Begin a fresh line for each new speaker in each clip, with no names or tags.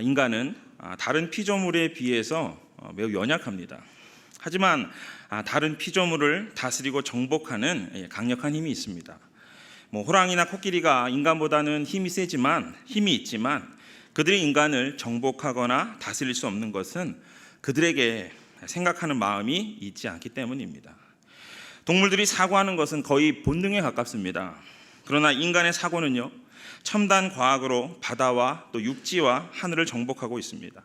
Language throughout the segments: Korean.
인간은 다른 피조물에 비해서 매우 연약합니다. 하지만 다른 피조물을 다스리고 정복하는 강력한 힘이 있습니다. 호랑이나 코끼리가 인간보다는 힘이 있지만 그들이 인간을 정복하거나 다스릴 수 없는 것은 그들에게 생각하는 마음이 있지 않기 때문입니다. 동물들이 사고하는 것은 거의 본능에 가깝습니다. 그러나 인간의 사고는요, 첨단 과학으로 바다와 또 육지와 하늘을 정복하고 있습니다.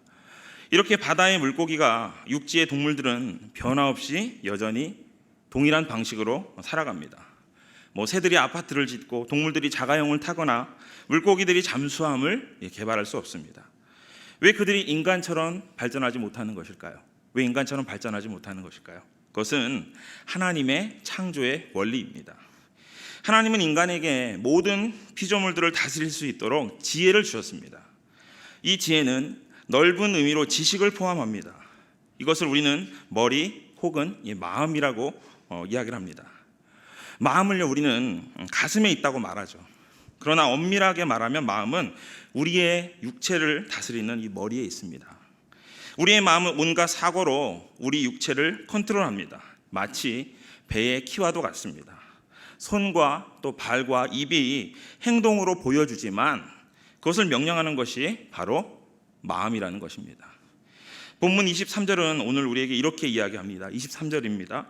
이렇게 바다의 물고기가 육지의 동물들은 변화 없이 여전히 동일한 방식으로 살아갑니다. 새들이 아파트를 짓고 동물들이 자가용을 타거나 물고기들이 잠수함을 개발할 수 없습니다. 왜 그들이 인간처럼 발전하지 못하는 것일까요? 왜 인간처럼 발전하지 못하는 것일까요? 그것은 하나님의 창조의 원리입니다. 하나님은 인간에게 모든 피조물들을 다스릴 수 있도록 지혜를 주셨습니다. 이 지혜는 넓은 의미로 지식을 포함합니다. 이것을 우리는 머리 혹은 마음이라고 이야기를 합니다. 마음을요, 우리는 가슴에 있다고 말하죠. 그러나 엄밀하게 말하면 마음은 우리의 육체를 다스리는 이 머리에 있습니다. 우리의 마음은 온갖 사고로 우리 육체를 컨트롤합니다. 마치 배의 키와도 같습니다. 손과 또 발과 입이 행동으로 보여주지만 그것을 명령하는 것이 바로 마음이라는 것입니다. 본문 23절은 오늘 우리에게 이렇게 이야기합니다. 23절입니다.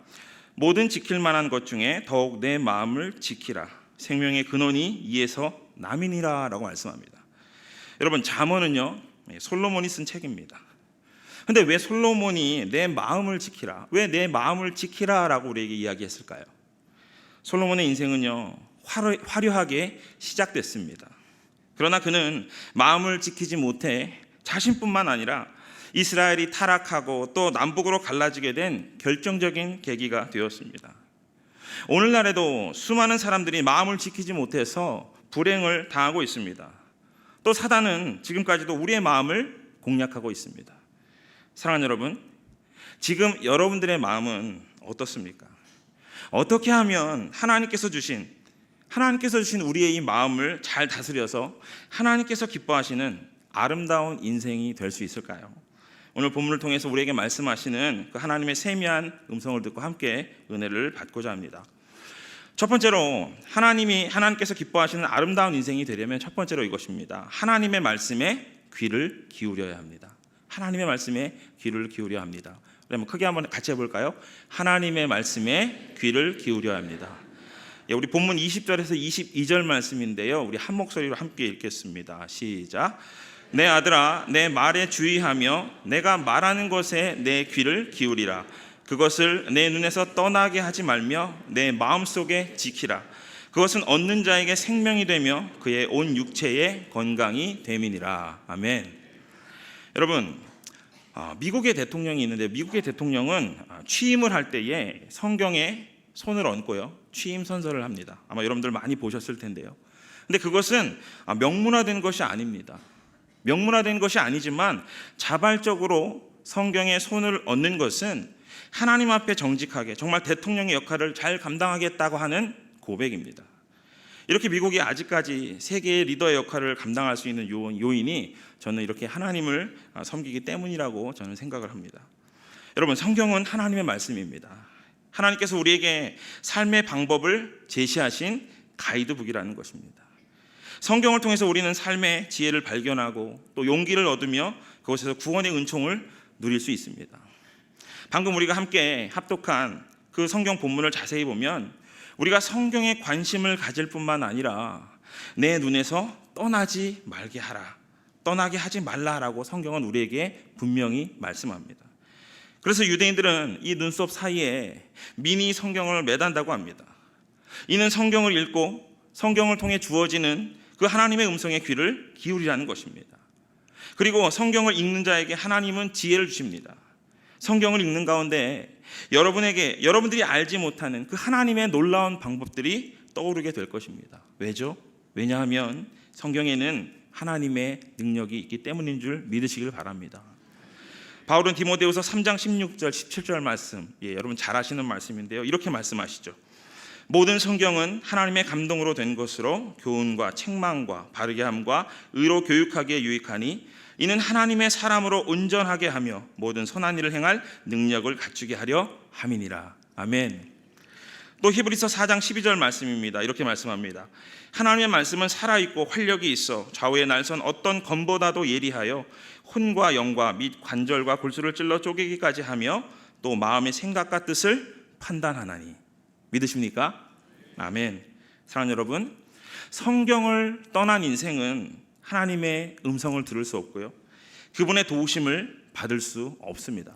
모든 지킬 만한 것 중에 더욱 내 마음을 지키라. 생명의 근원이 이에서 남이니라 라고 말씀합니다. 여러분, 잠언은요, 솔로몬이 쓴 책입니다. 근데 왜 솔로몬이 내 마음을 지키라, 왜 내 마음을 지키라 라고 우리에게 이야기했을까요? 솔로몬의 인생은요, 화려하게 시작됐습니다. 그러나 그는 마음을 지키지 못해 자신뿐만 아니라 이스라엘이 타락하고 또 남북으로 갈라지게 된 결정적인 계기가 되었습니다. 오늘날에도 수많은 사람들이 마음을 지키지 못해서 불행을 당하고 있습니다. 또 사단은 지금까지도 우리의 마음을 공략하고 있습니다. 사랑하는 여러분, 지금 여러분들의 마음은 어떻습니까? 어떻게 하면 하나님께서 주신 우리의 이 마음을 잘 다스려서 하나님께서 기뻐하시는 아름다운 인생이 될 수 있을까요? 오늘 본문을 통해서 우리에게 말씀하시는 그 하나님의 세미한 음성을 듣고 함께 은혜를 받고자 합니다. 첫 번째로 하나님께서 기뻐하시는 아름다운 인생이 되려면 첫 번째로 이것입니다. 하나님의 말씀에 귀를 기울여야 합니다. 하나님의 말씀에 귀를 기울여야 합니다. 그러면 크게 한번 같이 해볼까요? 하나님의 말씀에 귀를 기울여야 합니다. 우리 본문 20절에서 22절 말씀인데요, 우리 한 목소리로 함께 읽겠습니다. 시작. 내 아들아, 내 말에 주의하며 내가 말하는 것에 내 귀를 기울이라. 그것을 내 눈에서 떠나게 하지 말며 내 마음속에 지키라. 그것은 얻는 자에게 생명이 되며 그의 온 육체에 건강이 됨이니라. 아멘. 여러분, 미국의 대통령이 있는데, 미국의 대통령은 취임을 할 때에 성경에 손을 얹고요, 취임 선서를 합니다. 아마 여러분들 많이 보셨을 텐데요. 근데 그것은 명문화된 것이 아닙니다. 명문화된 것이 아니지만 자발적으로 성경에 손을 얹는 것은 하나님 앞에 정직하게 정말 대통령의 역할을 잘 감당하겠다고 하는 고백입니다. 이렇게 미국이 아직까지 세계의 리더의 역할을 감당할 수 있는 요인이 저는 이렇게 하나님을 섬기기 때문이라고 저는 생각을 합니다. 여러분, 성경은 하나님의 말씀입니다. 하나님께서 우리에게 삶의 방법을 제시하신 가이드북이라는 것입니다. 성경을 통해서 우리는 삶의 지혜를 발견하고 또 용기를 얻으며 그곳에서 구원의 은총을 누릴 수 있습니다. 방금 우리가 함께 합독한 그 성경 본문을 자세히 보면 우리가 성경에 관심을 가질 뿐만 아니라 내 눈에서 떠나지 말게 하라, 떠나게 하지 말라라고 성경은 우리에게 분명히 말씀합니다. 그래서 유대인들은 이 눈썹 사이에 미니 성경을 매단다고 합니다. 이는 성경을 읽고 성경을 통해 주어지는 그 하나님의 음성에 귀를 기울이라는 것입니다. 그리고 성경을 읽는 자에게 하나님은 지혜를 주십니다. 성경을 읽는 가운데 여러분들이 알지 못하는 그 하나님의 놀라운 방법들이 떠오르게 될 것입니다. 왜죠? 왜냐하면 성경에는 하나님의 능력이 있기 때문인 줄 믿으시길 바랍니다. 바울은 디모데후서 3장 16절 17절 말씀, 여러분 잘 아시는 말씀인데요, 이렇게 말씀하시죠. 모든 성경은 하나님의 감동으로 된 것으로 교훈과 책망과 바르게 함과 의로 교육하기에 유익하니 이는 하나님의 사람으로 온전하게 하며 모든 선한 일을 행할 능력을 갖추게 하려 함이니라. 아멘. 또 히브리서 4장 12절 말씀입니다. 이렇게 말씀합니다. 하나님의 말씀은 살아있고 활력이 있어 좌우의 날선 어떤 검보다도 예리하여 혼과 영과 및 관절과 골수를 찔러 쪼개기까지 하며 또 마음의 생각과 뜻을 판단하나니. 믿으십니까? 아멘. 사랑하는 여러분, 성경을 떠난 인생은 하나님의 음성을 들을 수 없고요, 그분의 도우심을 받을 수 없습니다.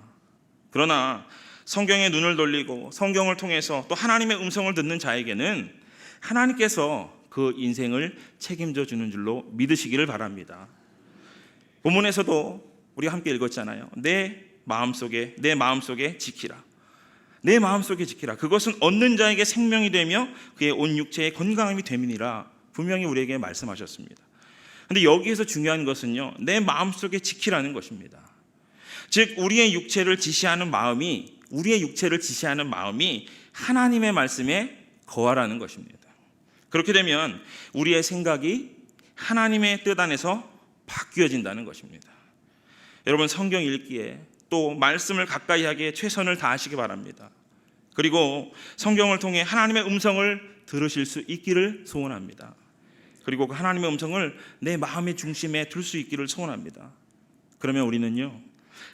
그러나 성경에 눈을 돌리고 성경을 통해서 또 하나님의 음성을 듣는 자에게는 하나님께서 그 인생을 책임져 주는 줄로 믿으시기를 바랍니다. 본문에서도 우리가 함께 읽었잖아요. 내 마음속에 지키라. 내 마음속에 지키라. 그것은 얻는 자에게 생명이 되며 그의 온 육체의 건강함이 됨이니라. 분명히 우리에게 말씀하셨습니다. 그런데 여기에서 중요한 것은요, 내 마음속에 지키라는 것입니다. 즉 우리의 육체를 지시하는 마음이 하나님의 말씀에 거하라는 것입니다. 그렇게 되면 우리의 생각이 하나님의 뜻 안에서 바뀌어진다는 것입니다. 여러분, 성경 읽기에 또 말씀을 가까이 하기에 최선을 다하시기 바랍니다. 그리고 성경을 통해 하나님의 음성을 들으실 수 있기를 소원합니다. 그리고 그 하나님의 음성을 내 마음의 중심에 둘 수 있기를 소원합니다. 그러면 우리는요,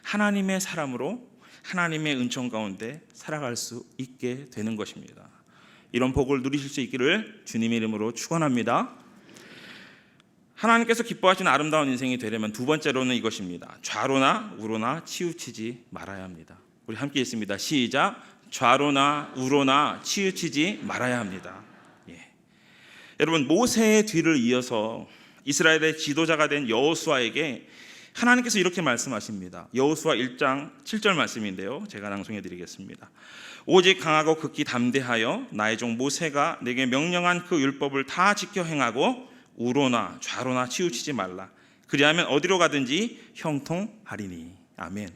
하나님의 사람으로 하나님의 은총 가운데 살아갈 수 있게 되는 것입니다. 이런 복을 누리실 수 있기를 주님의 이름으로 축원합니다. 하나님께서 기뻐하시는 아름다운 인생이 되려면 두 번째로는 이것입니다. 좌로나 우로나 치우치지 말아야 합니다. 우리 함께 읽습니다. 시작. 좌로나 우로나 치우치지 말아야 합니다. 여러분, 모세의 뒤를 이어서 이스라엘의 지도자가 된 여호수아에게 하나님께서 이렇게 말씀하십니다. 여호수아 1장 7절 말씀인데요, 제가 낭송해 드리겠습니다. 오직 강하고 극히 담대하여 나의 종 모세가 내게 명령한 그 율법을 다 지켜 행하고 우로나 좌로나 치우치지 말라. 그리하면 어디로 가든지 형통하리니. 아멘.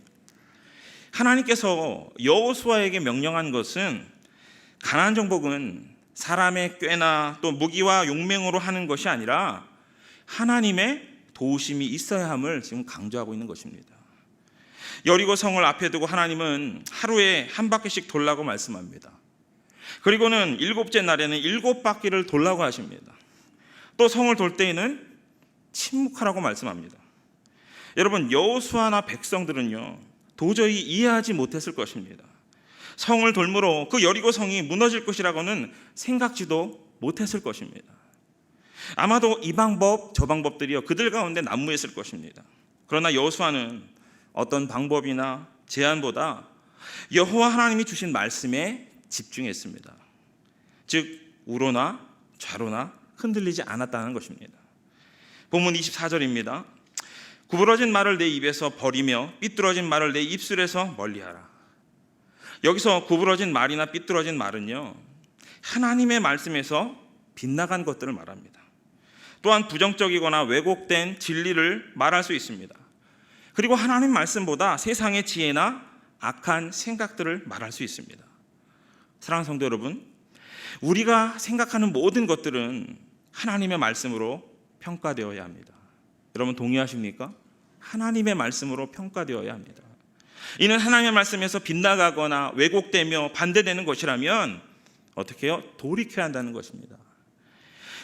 하나님께서 여호수아에게 명령한 것은 가나안 정복은 사람의 꾀나 또 무기와 용맹으로 하는 것이 아니라 하나님의 도우심이 있어야 함을 지금 강조하고 있는 것입니다. 여리고 성을 앞에 두고 하나님은 하루에 한 바퀴씩 돌라고 말씀합니다. 그리고는 일곱째 날에는 7바퀴를 돌라고 하십니다. 또 성을 돌 때에는 침묵하라고 말씀합니다. 여러분, 여호수아나 백성들은요, 도저히 이해하지 못했을 것입니다. 성을 돌므로 그 여리고 성이 무너질 것이라고는 생각지도 못했을 것입니다. 아마도 이 방법 저 방법들이요, 그들 가운데 난무했을 것입니다. 그러나 여호수아는 어떤 방법이나 제안보다 여호와 하나님이 주신 말씀에 집중했습니다. 즉 우로나 좌로나 흔들리지 않았다는 것입니다. 본문 24절입니다. 구부러진 말을 내 입에서 버리며 삐뚤어진 말을 내 입술에서 멀리하라. 여기서 구부러진 말이나 삐뚤어진 말은요, 하나님의 말씀에서 빗나간 것들을 말합니다. 또한 부정적이거나 왜곡된 진리를 말할 수 있습니다. 그리고 하나님 말씀보다 세상의 지혜나 악한 생각들을 말할 수 있습니다. 사랑하는 성도 여러분, 우리가 생각하는 모든 것들은 하나님의 말씀으로 평가되어야 합니다. 여러분 동의하십니까? 하나님의 말씀으로 평가되어야 합니다. 이는 하나님의 말씀에서 빗나가거나 왜곡되며 반대되는 것이라면 어떻게 해요? 돌이켜야 한다는 것입니다.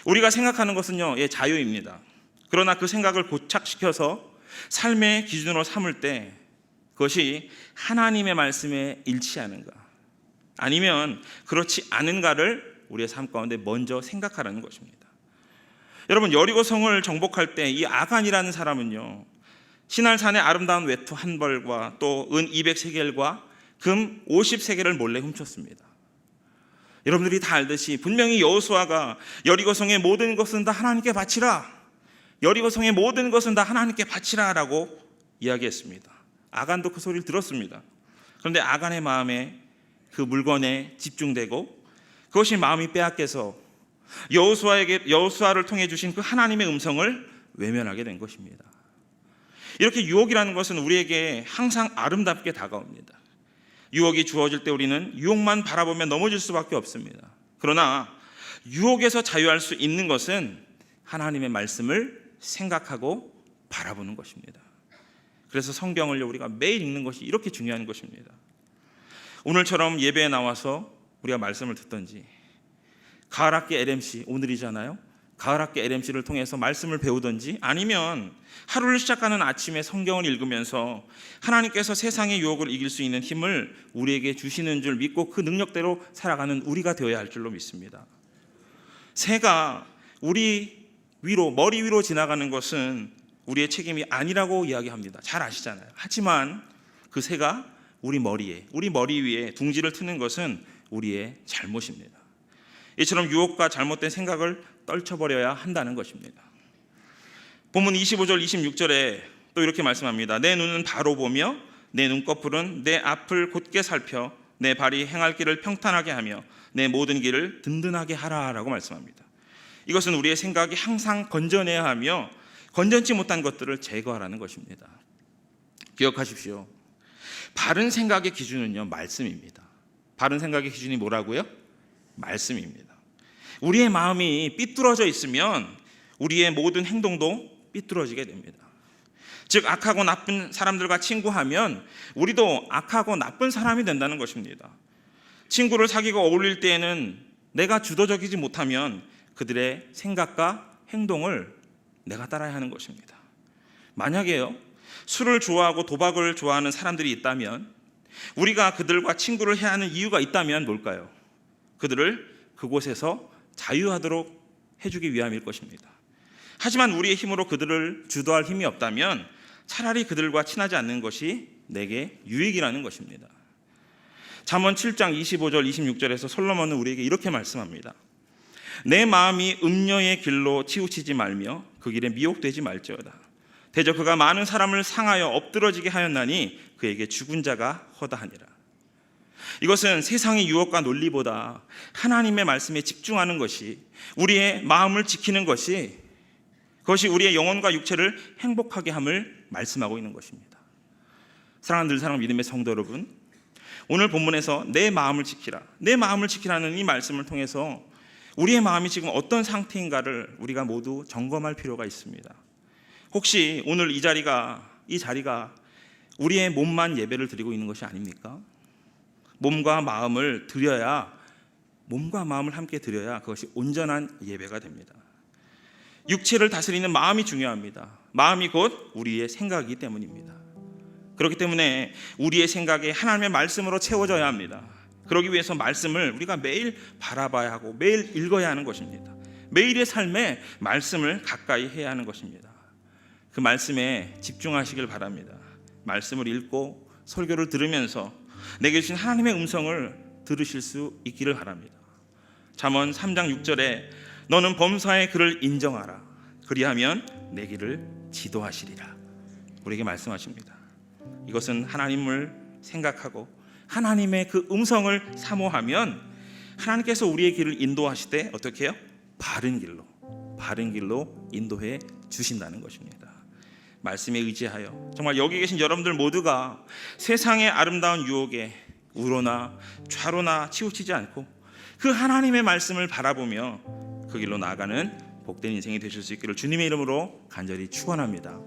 우리가 생각하는 것은요, 자유입니다. 그러나 그 생각을 고착시켜서 삶의 기준으로 삼을 때 그것이 하나님의 말씀에 일치하는가 아니면 그렇지 않은가를 우리의 삶 가운데 먼저 생각하라는 것입니다. 여러분, 여리고성을 정복할 때 이 아간이라는 사람은요, 시날산의 아름다운 외투 한 벌과 또 은 200세겔과 금 50세겔을 몰래 훔쳤습니다. 여러분들이 다 알듯이 분명히 여호수아가 여리고성의 모든 것은 다 하나님께 바치라, 여리고성의 모든 것은 다 하나님께 바치라 라고 이야기했습니다. 아간도 그 소리를 들었습니다. 그런데 아간의 마음에 그 물건에 집중되고 그것이 마음이 빼앗겨서 여호수아를 통해 주신 그 하나님의 음성을 외면하게 된 것입니다. 이렇게 유혹이라는 것은 우리에게 항상 아름답게 다가옵니다. 유혹이 주어질 때 우리는 유혹만 바라보며 넘어질 수밖에 없습니다. 그러나 유혹에서 자유할 수 있는 것은 하나님의 말씀을 생각하고 바라보는 것입니다. 그래서 성경을 우리가 매일 읽는 것이 이렇게 중요한 것입니다. 오늘처럼 예배에 나와서 우리가 말씀을 듣든지, 가을학기 LMC 오늘이잖아요. 가을학기 LMC를 통해서 말씀을 배우든지, 아니면 하루를 시작하는 아침에 성경을 읽으면서 하나님께서 세상의 유혹을 이길 수 있는 힘을 우리에게 주시는 줄 믿고 그 능력대로 살아가는 우리가 되어야 할 줄로 믿습니다. 새가 우리 위로, 머리 위로 지나가는 것은 우리의 책임이 아니라고 이야기합니다. 잘 아시잖아요. 하지만 그 새가 우리 머리 위에 둥지를 트는 것은 우리의 잘못입니다. 이처럼 유혹과 잘못된 생각을 떨쳐버려야 한다는 것입니다. 본문 25절 26절에 또 이렇게 말씀합니다. 내 눈은 바로 보며 내 눈꺼풀은 내 앞을 곧게 살펴 내 발이 행할 길을 평탄하게 하며 내 모든 길을 든든하게 하라라고 말씀합니다. 이것은 우리의 생각이 항상 건전해야 하며 건전치 못한 것들을 제거하라는 것입니다. 기억하십시오. 바른 생각의 기준은요, 말씀입니다. 바른 생각의 기준이 뭐라고요? 말씀입니다. 우리의 마음이 삐뚤어져 있으면 우리의 모든 행동도 삐뚤어지게 됩니다. 즉, 악하고 나쁜 사람들과 친구하면 우리도 악하고 나쁜 사람이 된다는 것입니다. 친구를 사귀고 어울릴 때에는 내가 주도적이지 못하면 그들의 생각과 행동을 내가 따라야 하는 것입니다. 만약에요, 술을 좋아하고 도박을 좋아하는 사람들이 있다면, 우리가 그들과 친구를 해야 하는 이유가 있다면 뭘까요? 그들을 그곳에서 자유하도록 해주기 위함일 것입니다. 하지만 우리의 힘으로 그들을 주도할 힘이 없다면 차라리 그들과 친하지 않는 것이 내게 유익이라는 것입니다. 잠언 7장 25절 26절에서 솔로몬은 우리에게 이렇게 말씀합니다. 내 마음이 음녀의 길로 치우치지 말며 그 길에 미혹되지 말지어다. 대저 그가 많은 사람을 상하여 엎드러지게 하였나니 그에게 죽은 자가 허다하니라. 이것은 세상의 유혹과 논리보다 하나님의 말씀에 집중하는 것이, 우리의 마음을 지키는 것이, 그것이 우리의 영혼과 육체를 행복하게 함을 말씀하고 있는 것입니다. 사랑하는 늘사랑 믿음의 성도 여러분, 오늘 본문에서 내 마음을 지키라, 내 마음을 지키라는 이 말씀을 통해서 우리의 마음이 지금 어떤 상태인가를 우리가 모두 점검할 필요가 있습니다. 혹시 오늘 이 자리가 우리의 몸만 예배를 드리고 있는 것이 아닙니까? 몸과 마음을 함께 드려야 그것이 온전한 예배가 됩니다. 육체를 다스리는 마음이 중요합니다. 마음이 곧 우리의 생각이기 때문입니다. 그렇기 때문에 우리의 생각이 하나님의 말씀으로 채워져야 합니다. 그러기 위해서 말씀을 우리가 매일 바라봐야 하고 매일 읽어야 하는 것입니다. 매일의 삶에 말씀을 가까이 해야 하는 것입니다. 그 말씀에 집중하시길 바랍니다. 말씀을 읽고 설교를 들으면서 내게 주신 하나님의 음성을 들으실 수 있기를 바랍니다. 잠언 3장 6절에 너는 범사의 그를 인정하라. 그리하면 내 길을 지도하시리라. 우리에게 말씀하십니다. 이것은 하나님을 생각하고 하나님의 그 음성을 사모하면 하나님께서 우리의 길을 인도하실 때 어떻게 해요? 바른 길로 인도해 주신다는 것입니다. 말씀에 의지하여 정말 여기 계신 여러분들 모두가 세상의 아름다운 유혹에 우로나 좌로나 치우치지 않고 그 하나님의 말씀을 바라보며 그 길로 나아가는 복된 인생이 되실 수 있기를 주님의 이름으로 간절히 축원합니다.